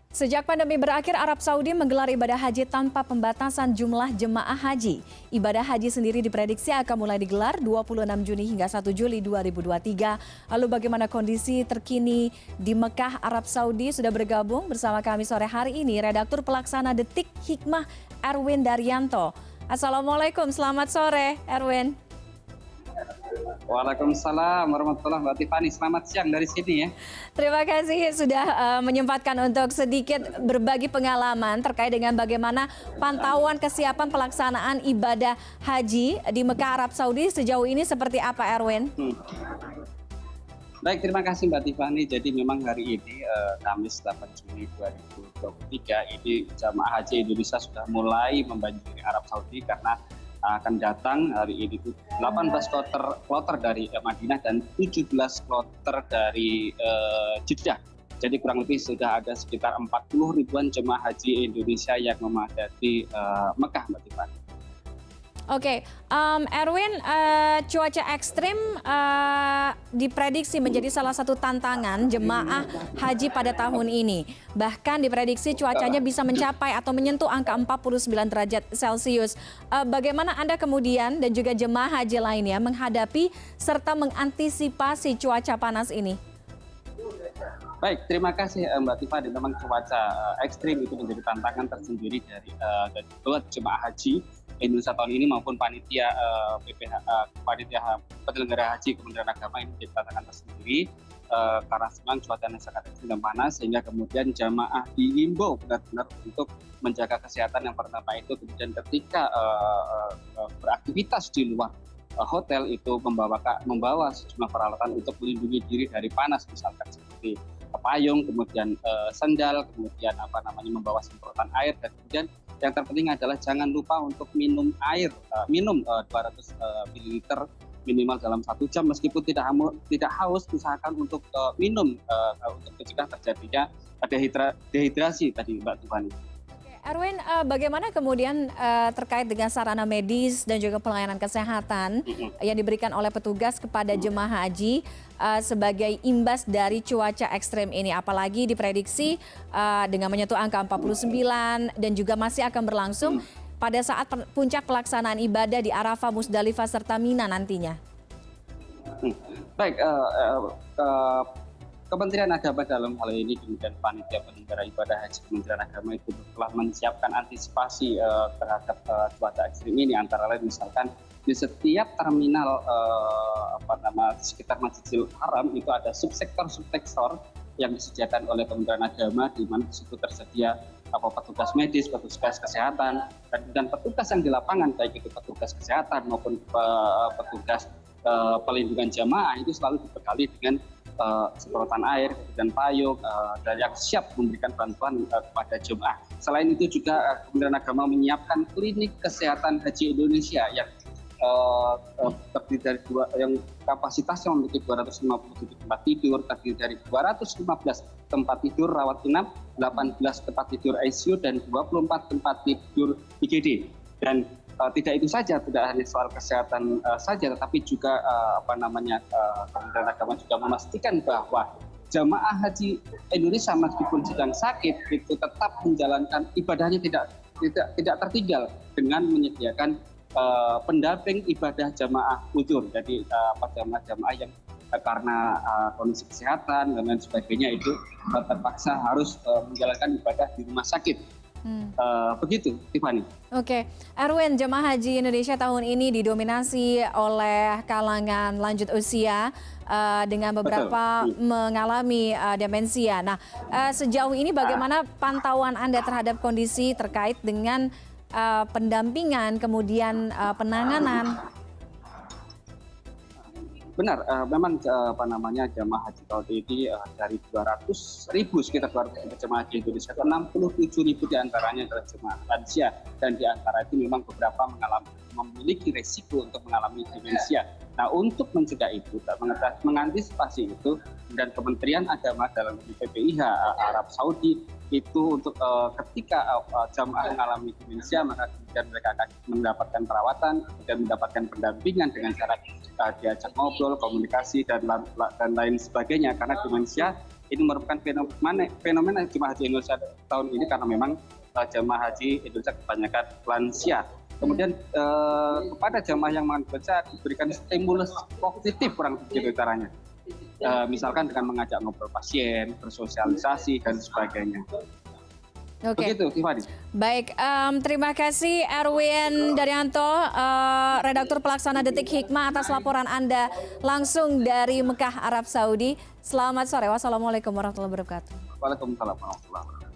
Sejak pandemi berakhir, Arab Saudi menggelar ibadah haji tanpa pembatasan jumlah jemaah haji. Ibadah haji sendiri diprediksi akan mulai digelar 26 Juni hingga 1 Juli 2023. Lalu bagaimana kondisi terkini di Mekah, Arab Saudi? Sudah bergabung bersama kami sore hari ini Redaktur Pelaksana Detik Hikmah Erwin Daryanto. Assalamualaikum, selamat sore Erwin. Waalaikumsalam warahmatullahi wabarakatuh. Tiffany, selamat siang dari sini ya. Terima kasih sudah menyempatkan untuk sedikit berbagi pengalaman terkait dengan bagaimana pantauan kesiapan pelaksanaan ibadah haji di Mekah, Arab Saudi sejauh ini seperti apa, Erwin? Baik, terima kasih Mbak Tiffany. Jadi memang hari ini Kamis 8 Juni 2023 ini jamaah haji Indonesia sudah mulai membanjiri Arab Saudi karena akan datang hari ini 18 kloter dari Madinah dan 17 kloter dari Jeddah. Jadi kurang lebih sudah ada sekitar 40 ribuan jemaah haji Indonesia yang memadati Mekah, Mbak Tiffany. Oke, Erwin, cuaca ekstrim diprediksi menjadi salah satu tantangan jemaah haji pada tahun ini. Bahkan diprediksi cuacanya bisa mencapai atau menyentuh angka 49 derajat Celcius. Bagaimana Anda kemudian dan juga jemaah haji lainnya menghadapi serta mengantisipasi cuaca panas ini? Baik, terima kasih Mbak Tiffany. Memang cuaca ekstrim itu menjadi tantangan tersendiri dari buat jemaah haji Indonesia tahun ini maupun panitia panitia penyelenggara haji Kementerian Agama ini menjadi tantangan tersendiri karena memang cuacanya sangat ekstrim dan panas, sehingga kemudian jamaah diimbau benar-benar untuk menjaga kesehatan. Yang pertama itu kemudian ketika beraktivitas di luar hotel itu membawa sejumlah peralatan untuk melindungi diri dari panas, misalkan seperti payung, kemudian sandal, kemudian membawa semprotan air, dan kemudian yang terpenting adalah jangan lupa untuk minum air, 200 ml minimal dalam 1 jam, meskipun tidak haus, usahakan untuk minum untuk mencegah terjadinya dehidrasi tadi, Mbak Tiffany. Erwin, bagaimana kemudian terkait dengan sarana medis dan juga pelayanan kesehatan yang diberikan oleh petugas kepada jemaah haji sebagai imbas dari cuaca ekstrem ini? Apalagi diprediksi dengan menyentuh angka 49 dan juga masih akan berlangsung pada saat puncak pelaksanaan ibadah di Arafah, Musdalifah, serta Mina nantinya. Baik, Kementerian Agama dalam hal ini kemudian panitia penyelenggara ibadah haji Kementerian Agama itu telah menyiapkan antisipasi terhadap cuaca ekstrim ini, antara lain misalkan di setiap terminal sekitar Masjidil Haram itu ada subsektor yang disediakan oleh Kementerian Agama, di mana di situ tersedia petugas medis, petugas kesehatan, dan petugas yang di lapangan, baik itu petugas kesehatan maupun petugas pelindungan jamaah itu selalu dibekali dengan semprotan air dan payung dan yang siap memberikan bantuan kepada jemaah. Selain itu juga Kementerian Agama menyiapkan klinik kesehatan haji Indonesia yang terdiri dari yang kapasitasnya memiliki 257 tempat tidur, terdiri dari 215 tempat tidur rawat inap, 18 tempat tidur ICU, dan 24 tempat tidur IGD. Dan tidak itu saja, tidak hanya soal kesehatan saja, tetapi juga Kementerian Agama juga memastikan bahwa jamaah haji Indonesia meskipun sedang sakit itu tetap menjalankan ibadahnya, tidak tertinggal dengan menyediakan pendamping ibadah jamaah uzur. Jadi jamaah yang karena kondisi kesehatan dan lain sebagainya itu terpaksa harus menjalankan ibadah di rumah sakit. Begitu, Tiffany. Oke, Erwin, jemaah haji Indonesia tahun ini didominasi oleh kalangan lanjut usia dengan beberapa mengalami demensia. Nah, sejauh ini bagaimana pantauan Anda terhadap kondisi terkait dengan pendampingan kemudian penanganan? Benar, memang jamaah haji tahun ini dari 200.000, sekitar 200.000 jemaah haji Indonesia, 67.000 diantaranya adalah jemaah lansia, dan diantara itu memang beberapa memiliki resiko untuk mengalami demensia. Nah, untuk mencegah itu, mengantisipasi itu, dan Kementerian Agama dalam PPIH Arab Saudi itu untuk ketika jamaah mengalami demensia, maka kemudian mereka akan mendapatkan perawatan dan mendapatkan pendampingan dengan cara diajak ngobrol, komunikasi, dan lain sebagainya. Karena demensia ini merupakan fenomena jemaah haji Indonesia tahun ini karena memang jemaah haji Indonesia kebanyakan lansia. Kemudian kepada jemaah yang lansia diberikan stimulus positif kurang begitu caranya. Misalkan dengan mengajak ngobrol pasien, bersosialisasi dan sebagainya. Oke. Begitu, Tiffany. Baik, terima kasih Erwin Daryanto, redaktur pelaksana Detik Hikmah atas laporan Anda langsung dari Mekah, Arab Saudi. Selamat sore. Wassalamualaikum warahmatullahi wabarakatuh. Waalaikumsalam warahmatullahi wabarakatuh.